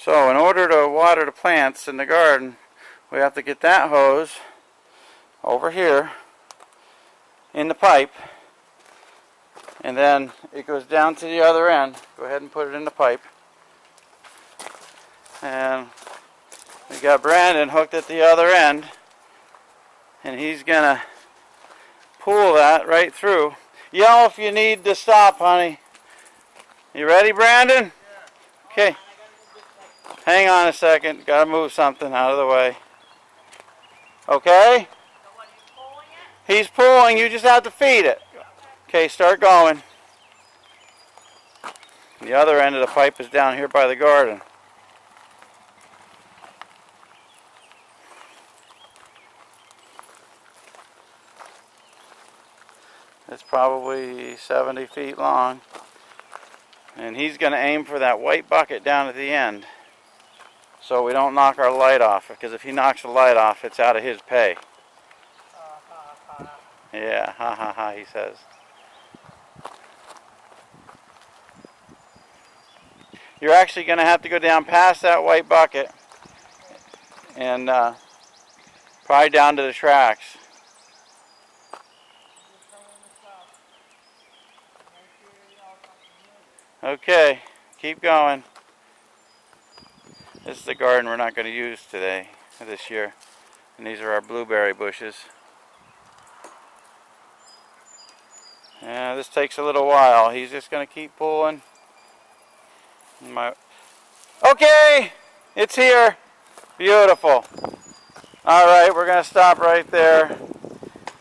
So in order to water the plants in the garden, we have to get that hose over here in the pipe, and then it goes down to the other end. Go ahead and put it in the pipe. And we got Brandon hooked at the other end, and he's gonna pull that right through. Yell if you need to stop, honey. You ready, Brandon? Okay. Hang on a second. Gotta move something out of the way. Okay? He's pulling. You just have to feed it. Okay, start going. The other end of the pipe is down here by the garden. It's probably 70 feet long. And he's going to aim for that white bucket down at the end, so we don't knock our light off, because if he knocks the light off, it's out of his pay. Yeah, ha ha ha, he says. You're actually going to have to go down past that white bucket and probably down to the tracks. Okay, keep going. This is the garden we're not going to use this year. And these are our blueberry bushes. Yeah, this takes a little while. He's just going to keep pulling. Okay, it's here. Beautiful. Alright, we're going to stop right there.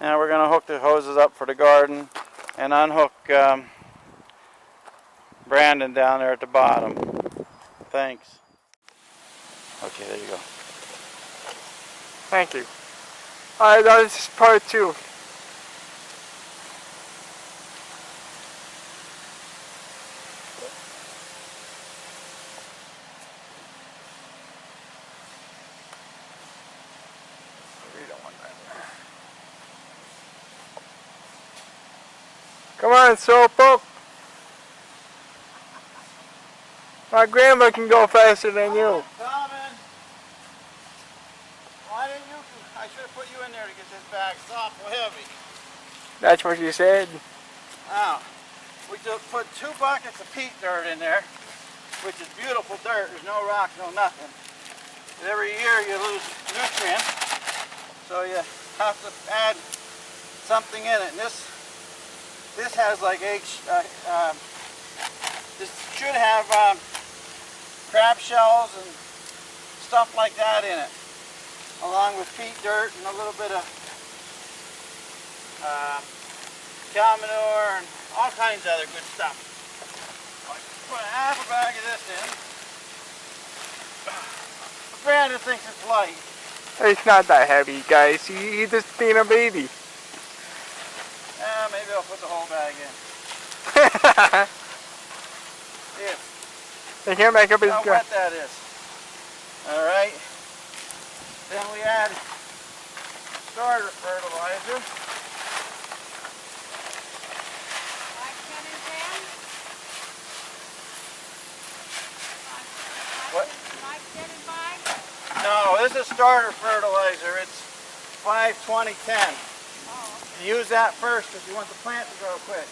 Now we're going to hook the hoses up for the garden and unhook Brandon down there at the bottom. Thanks. Okay, there you go. Thank you. Alright, now this is part 2. Come on, Slowpoke. My grandma can go faster than you. Coming. Why didn't you? I should have put you in there to get this bag. It's awful heavy. That's what you said. Now, we just put 2 buckets of peat dirt in there, which is beautiful dirt. There's no rock, no nothing. And every year you lose nutrients, so you have to add something in it. And this has like this should have crab shells and stuff like that in it, along with peat dirt and a little bit of cow manure and all kinds of other good stuff. I put half a bag of this in. Brandon thinks it's light. It's not that heavy, guys. You just being a baby. Maybe I'll put the whole bag in. Here. You can't make up his How wet that is. Alright. Then we add starter fertilizer. What? No, this is starter fertilizer. It's 5-20-10. You use that first if you want the plant to grow quick.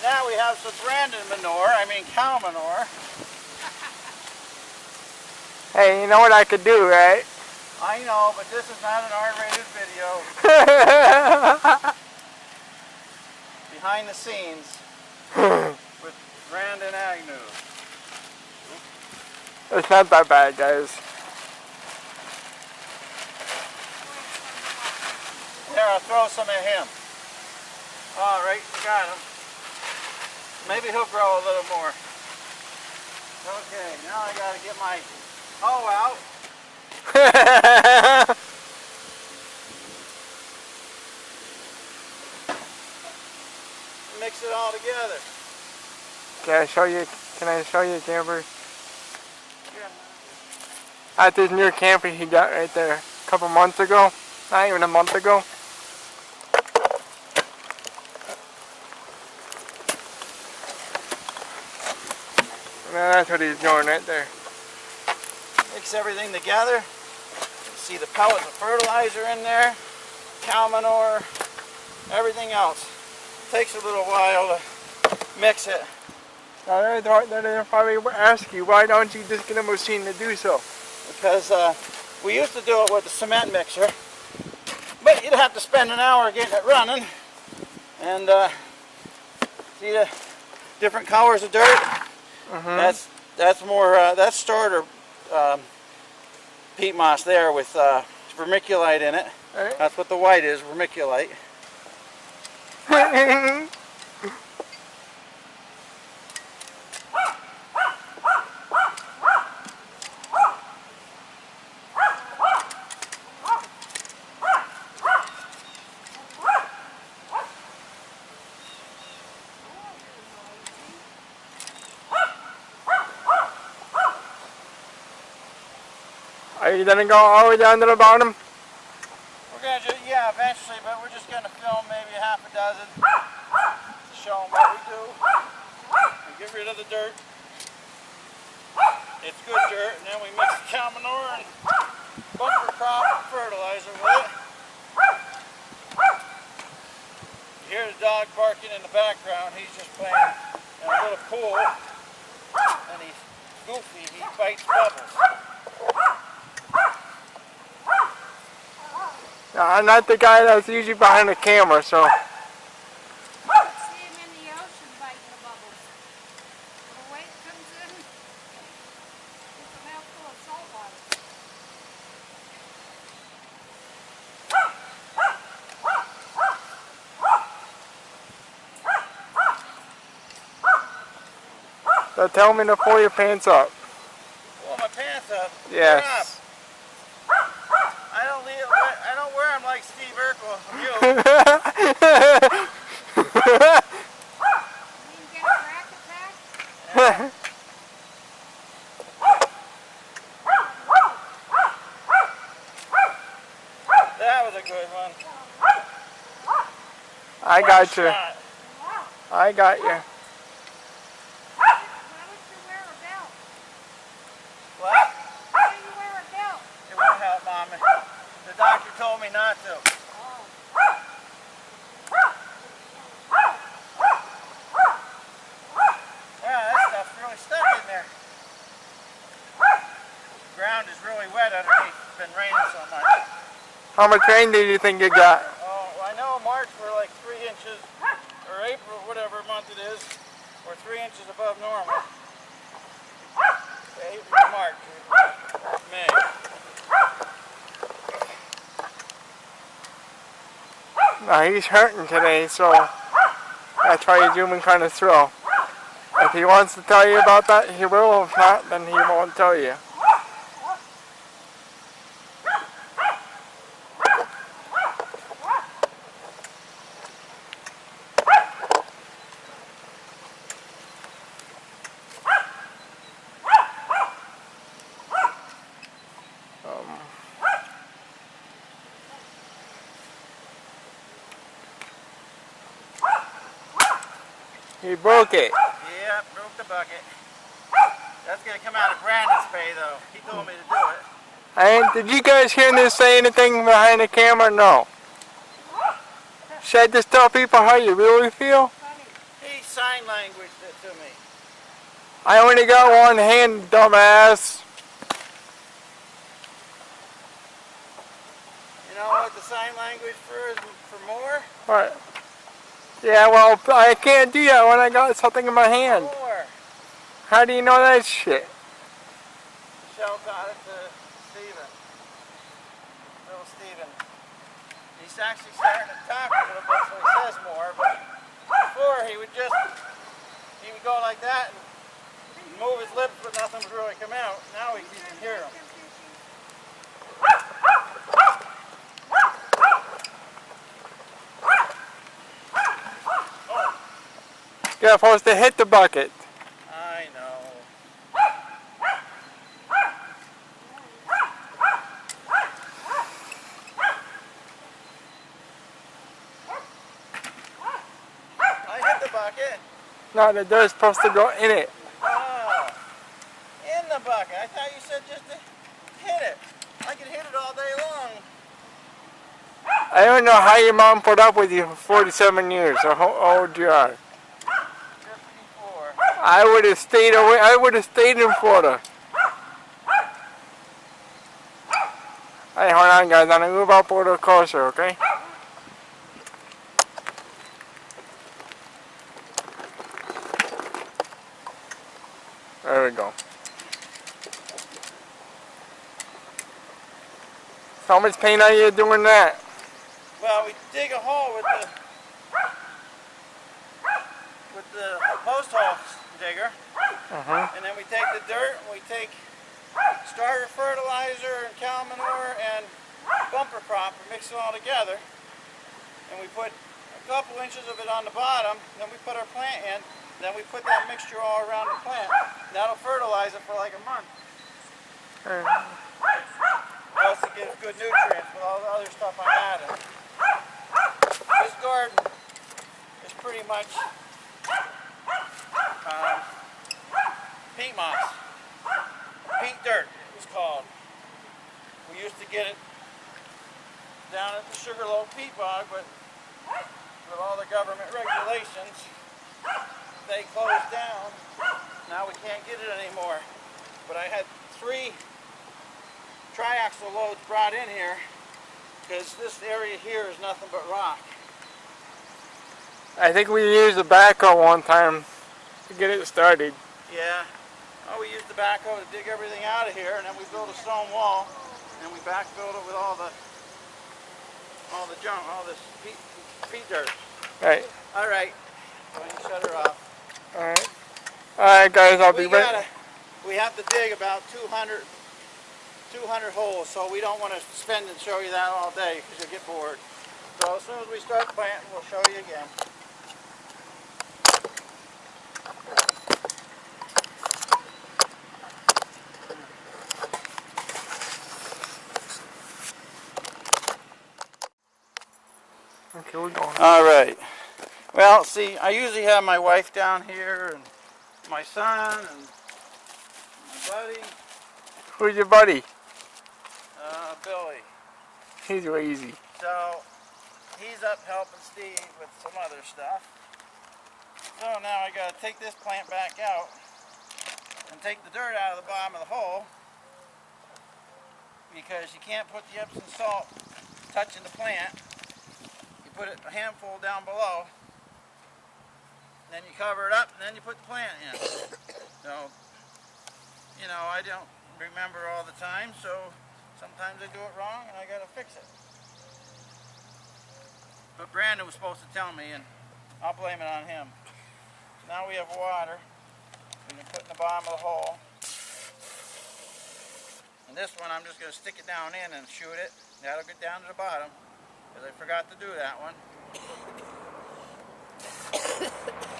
Now we have some Brandon manure, cow manure. Hey, you know what I could do, right? I know, but this is not an R-rated video. Behind the scenes with Brandon Agnew. It's not that bad, guys. There, I'll throw some at him. All right, got him. Maybe he'll grow a little more. Okay, now I gotta get my hoe out. Mix it all together. Can I show you a camper? Yeah. At this new camper he got right there a couple months ago. Not even a month ago. Yeah, that's what he's doing right there. Mix everything together. You see the pellets of fertilizer in there, cow manure, everything else. Takes a little while to mix it. Now they'll probably ask you, why don't you just get a machine to do so? Because we used to do it with the cement mixer, but you'd have to spend an hour getting it running. And see the different colors of dirt? That's more that's starter peat moss there with vermiculite in it. Right. That's what the white is, vermiculite. Are you gonna go all the way down to the bottom? We're gonna do, yeah, eventually, but we're just gonna film maybe half a dozen to show them what we do. We get rid of the dirt. It's good dirt, and then we mix the cow manure and bumper crop fertilizer with it. You hear the dog barking in the background. He's just playing in a little pool, and he's goofy. He bites bubbles. No, I'm not the guy that's usually behind the camera, so. See him in the ocean biting the bubbles. When the wave comes in, it's a mouthful of salt water. So tell me to pull your pants up. Pull my pants up. Yes. I don't wear them like Steve Urkel. You. You can get a crack attack. That was a good one. I got you. Shot. I got you. Why would you wear a belt? What? Why do you wear a belt? It won't help, Mommy. The doctor told me not to. Oh. Yeah, that stuff's really stuck in there. The ground is really wet underneath. It's been raining so much. How much rain do you think you got? Oh, I know March we're like 3 inches, or April, whatever month it is, we're 3 inches above normal. April, March, May. No, he's hurting today, so that's why he's doing kind of slow. If he wants to tell you about that, he will. If not, then he won't tell you. He broke it. Yeah, broke the bucket. That's gonna come out of Brandon's pay though. He told me to do it. And did you guys hear me say anything behind the camera? No. Should I just tell people how you really feel? He sign languaged it to me. I only got one hand, dumbass. You know what the sign language for is for more? What? Yeah, well, I can't do that when I got something in my hand. More. How do you know that shit? Michelle taught it to Steven. Little Steven. He's actually starting to talk a little bit, so he says more, but before he would go like that and move his lips, but nothing would really come out. Now you can hear him. You're supposed to hit the bucket. I know. I hit the bucket. No, the dirt's supposed to go in it. Oh. a bucket? I thought you said just to hit it. I could hit it all day long. I don't know how your mom put up with you for 47 years, or how old you are. 54. I would have stayed away. I would have stayed in Florida. Hey, hold on, guys. I'm gonna move up a little closer, okay? There we go. So how much paint are you doing that? Well, we dig a hole with the post hole digger, and then we take the dirt and we take starter fertilizer and cow manure and bumper crop and mix it all together, and we put a couple inches of it on the bottom, then we put our plant in, then we put that mixture all around the plant. That'll fertilize it for like a month. Plus it gives good nutrients with all the other stuff I'm adding. This garden is pretty much peat moss. Peat dirt it was called. We used to get it down at the Sugarloaf peat bog, but with all the government regulations, they closed down. Now we can't get it anymore. But I had 3 triaxle loads brought in here because this area here is nothing but rock. I think we used a backhoe one time to get it started. Yeah. Oh, we used the backhoe to dig everything out of here, and then we built a stone wall, and we backfilled it with all the junk, all this peat dirt. Right. All right. Go ahead and shut her off. All right. All right, guys. I'll be back. We have to dig about 200 holes, so we don't want to spend and show you that all day because you'll get bored. So as soon as we start planting, we'll show you again. Okay, we're going. All right. Well, see, I usually have my wife down here and my son and my buddy. Who's your buddy? Billy. He's lazy. So he's up helping Steve with some other stuff. So now I got to take this plant back out and take the dirt out of the bottom of the hole because you can't put the Epsom salt touching the plant. You put it a handful down below, then you cover it up, and then you put the plant in. So, you know, I don't remember all the time, so sometimes I do it wrong and I got to fix it. But Brandon was supposed to tell me, and I'll blame it on him. Now we have water we can put in the bottom of the hole. And this one I'm just going to stick it down in and shoot it. That'll get down to the bottom, because I forgot to do that one.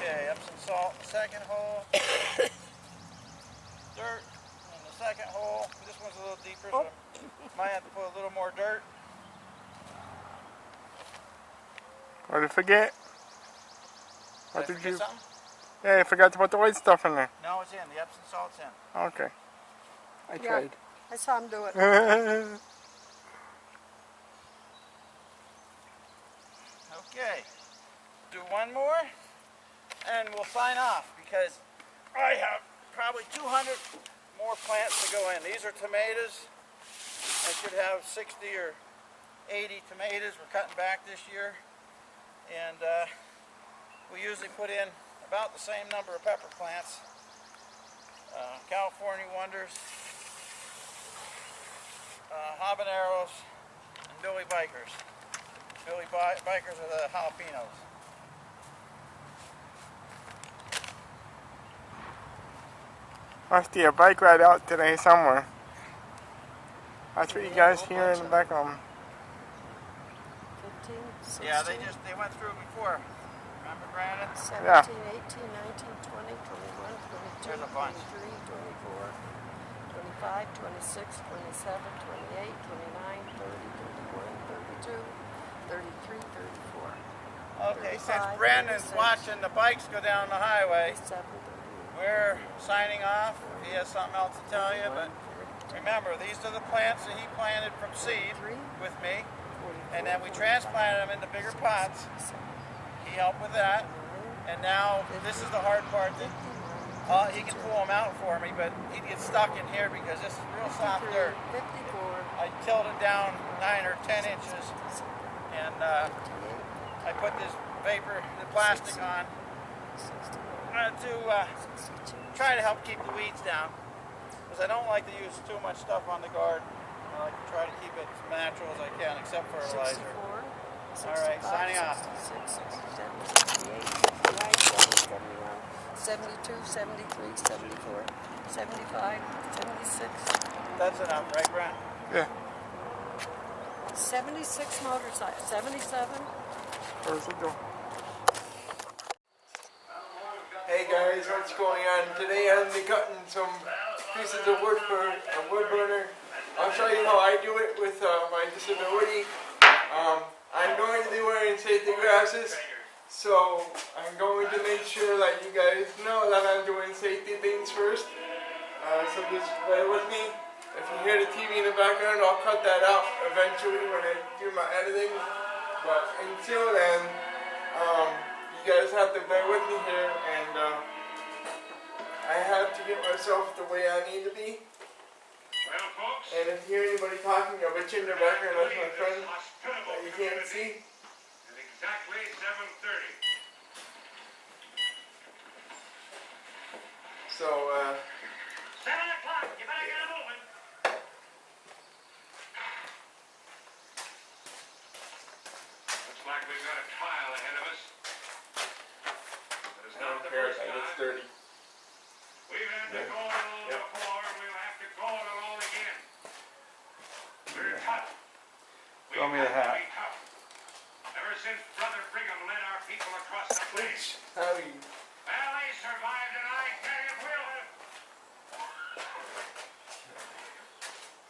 Okay, Epsom salt in the second hole. Dirt in the second hole. This one's a little deeper, so I might have to put a little more dirt. What did I forget? What Did I forget something? Yeah, I forgot to put the white stuff in there. No, it's in. The Epsom salt's in. Okay. I tried. I saw him do it. Okay. Do one more, and we'll sign off, because I have probably 200 more plants to go in. These are tomatoes. I should have 60 or 80 tomatoes. We're cutting back this year. And we usually put in about the same number of pepper plants. California Wonders, habaneros, and Billy Bikers. Billy Bikers are the jalapenos. Must be a bike ride out today somewhere. That's what you guys hear in the background. 15, 16, Yeah, they went through before. Remember, Brandon? 17, Yeah. 18, 19, 20, 21, 22, There's a bunch. 23, 24, 25, 26, 27, 28, 29, 30, 31, 32, 33, 34. Okay, since 35, Brandon's 36, watching the bikes go down the highway, 37, we're signing off. He has something else to tell you, but remember, these are the plants that he planted from seed with me, and then we transplanted them into bigger pots. He helped with that, and now this is the hard part. That he can pull them out for me, but he'd get stuck in here because this is real soft dirt. I tilled it down 9 or 10 inches, and I put this the plastic on to try to help keep the weeds down, because I don't like to use too much stuff on the garden. I like to try to keep it as natural as I can, except fertilizer. All right, signing off. 72, 73, 74, 75, 76. That's enough, right, Brent? Yeah. 76 motorcycles. 77. Where's it going? Hey guys, what's going on? Today I'm be cutting some pieces of wood for a wood burner. I'll show you how I do it with my disability. I'm going to be wearing safety glasses, so I'm going to make sure that you guys know that I'm doing safety things first. So just bear with me. If you hear the TV in the background, I'll cut that out eventually when I do my editing. But until then, you guys have to bear with me here, and I have to get myself the way I need to be. Well, folks, and if you hear anybody talking, a bitch in the background, that's my friend that you can't see. at exactly 7:30. So, 7 o'clock, you better get moving. Looks like we've got a trial ahead of us. But it's I not don't the care, first it's time. dirty. We've had to go it alone before, and we'll have to go it alone again. We're tough. Throw me the We've had hat. to be tough. Ever since Brother Brigham led our people across the plains. Howdy. Well, they survived, and I tell you, we'll have.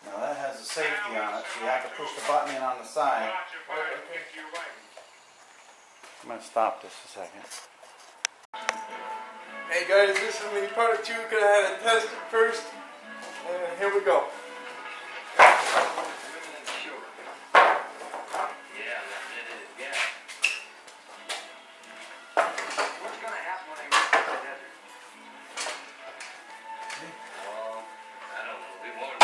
Now that has a safety on it, so you have to push the button in on the side. Watch if I can get you right. I'm going to stop this a second. Hey guys, this is me part 2, because I had to test it first. Here we go. What's gonna happen when they reach the desert? Well, I don't know. We won't.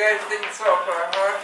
guys think so far, huh?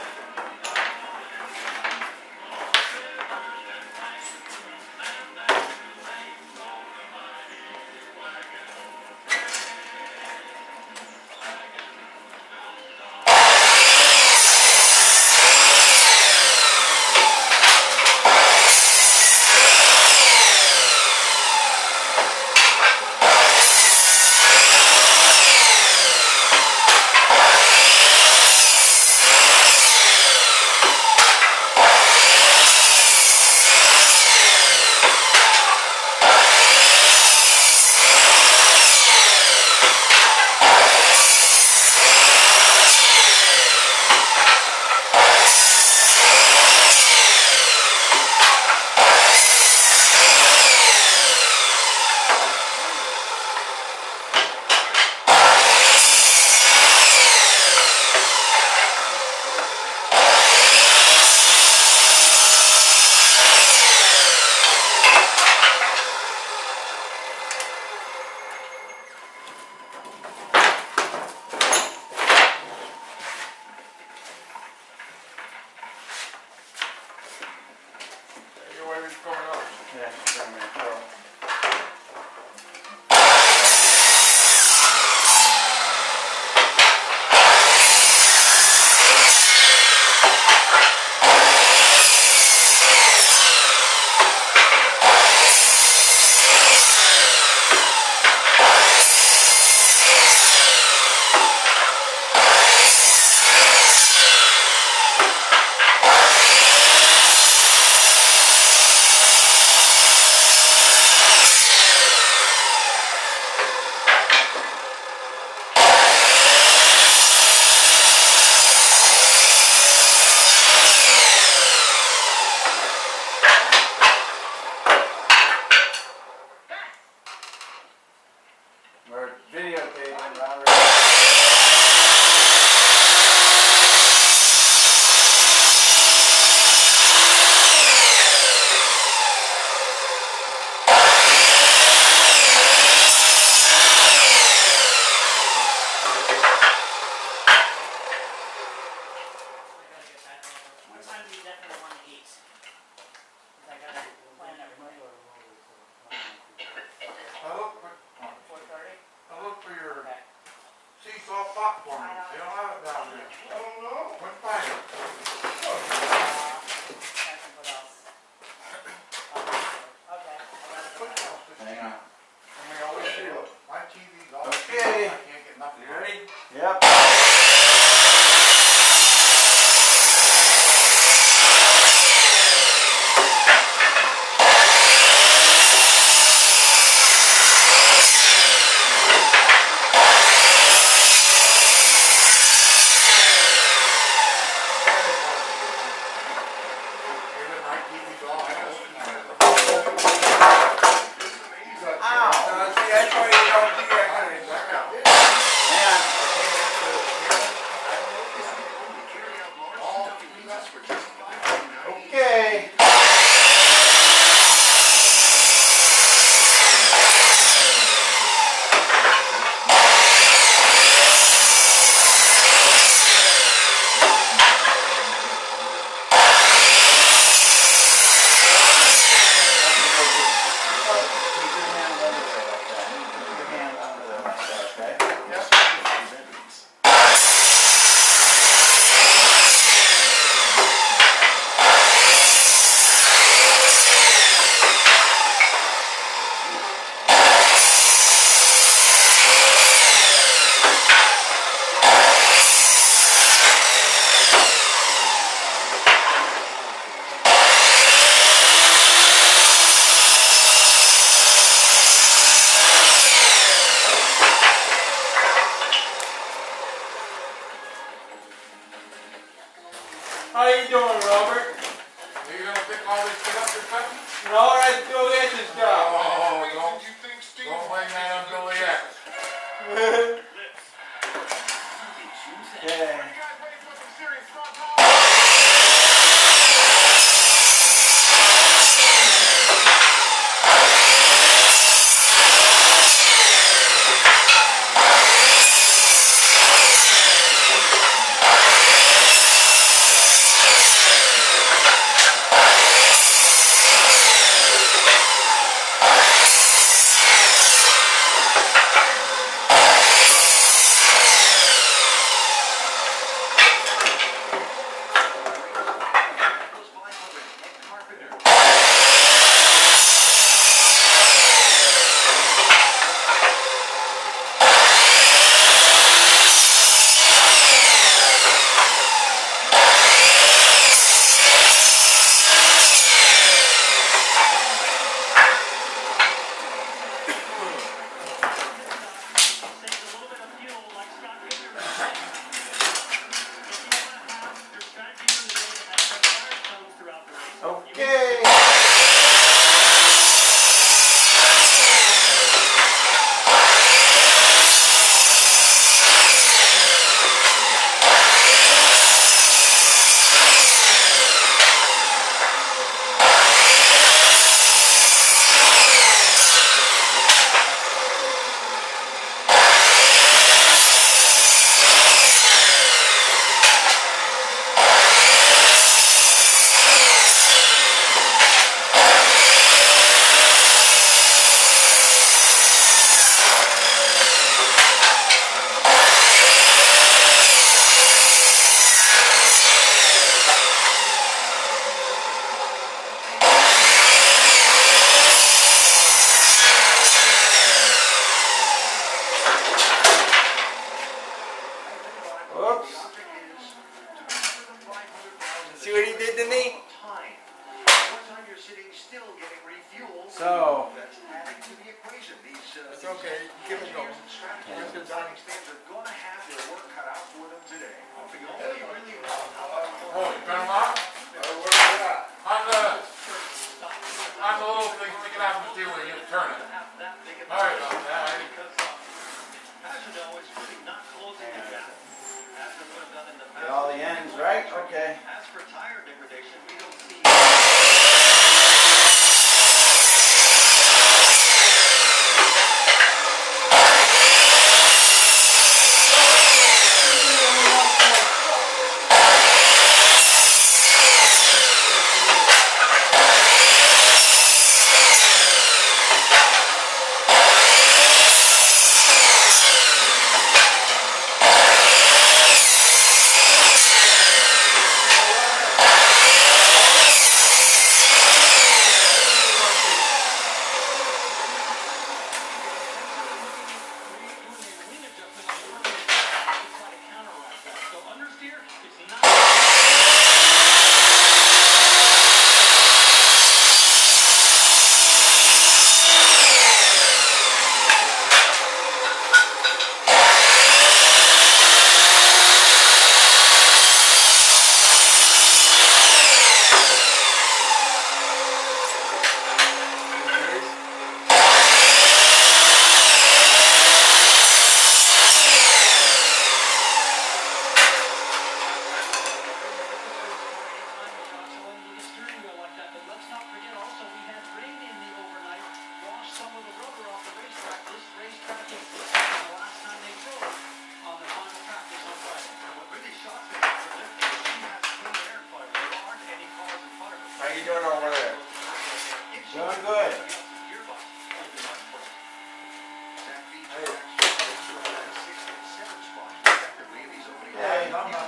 Your wife is coming up. Yeah, bring me a girl. We're videotaping, Robert. What time do you definitely want to eat? 'Cause I gotta plan everything. I look for your Okay. sea salt popcorn. They don't have it down there. Oh no? What kind? Trying to think what else. Okay. I gotta go. Hang on. And we always do. My TV's all. Okay. I can't get nothing. You ready? Yep. It's okay. Give it going. Once you're done. Oh, you turn them off? On the little thing sticking out of the steel where you turn it. Sorry about that. Get all the ends right? Okay. As for tire degradation, we don't see. How you doing over there? Doing good. Hey, I'm not.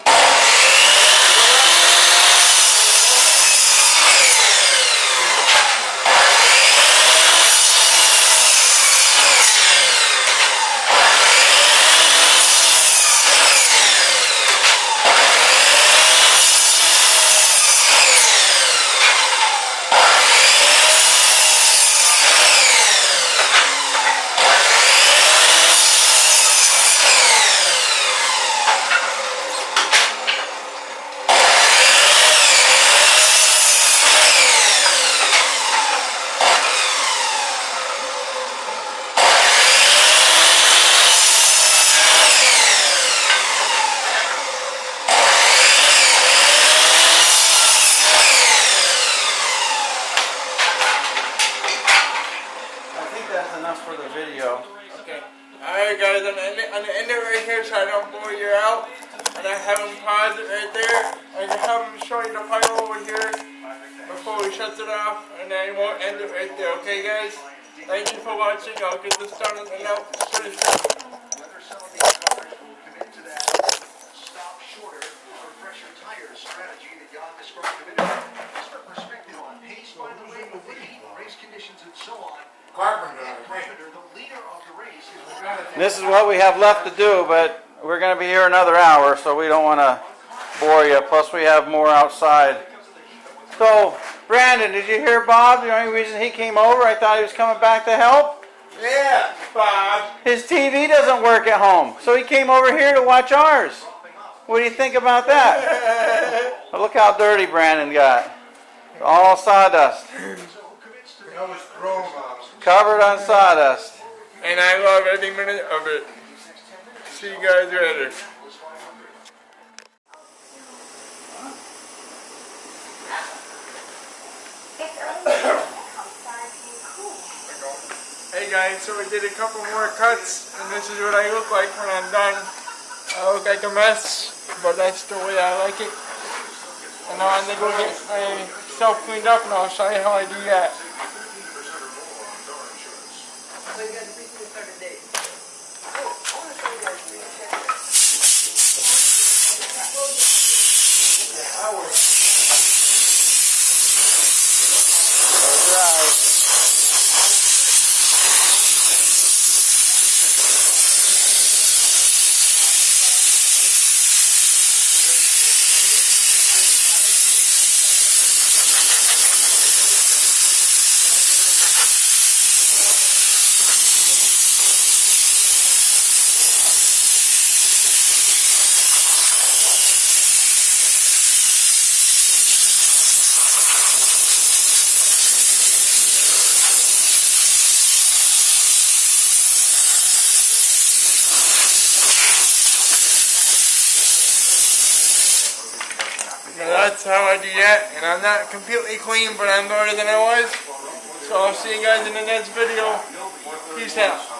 I think that's enough for the video. Okay. Alright guys, I'm gonna end it right here so I don't bore you out. And I have him pause it right there. I can have him show you the pipe over here before he shuts it off. And then we'll end it right there, okay guys? Thank you for watching. I'll get this done and out pretty soon. Whether some of these cars will commit to that stop shorter or fresher tires strategy that Jan described a minute ago. Just for perspective on pace, by the way, with the heat, race conditions and so on. Carpenter, I And think. Carpenter, the leader of the race, is This is what we have left to do, but we're going to be here another hour, so we don't want to bore you. Plus, we have more outside. So, Brandon, did you hear Bob? The only reason he came over, I thought he was coming back to help. Yeah, Bob. His TV doesn't work at home, so he came over here to watch ours. What do you think about that? Well, look how dirty Brandon got. All sawdust. That was chrome on them. Covered on sawdust. And I love every minute of it. See you guys later. Hey guys, so we did a couple more cuts, and this is what I look like when I'm done. I look like a mess, but that's the way I like it. And now I'm gonna go get myself cleaned up, and I'll show you how I do that. That's how I do that, and I'm not completely clean, but I'm better than I was. So I'll see you guys in the next video. Peace out.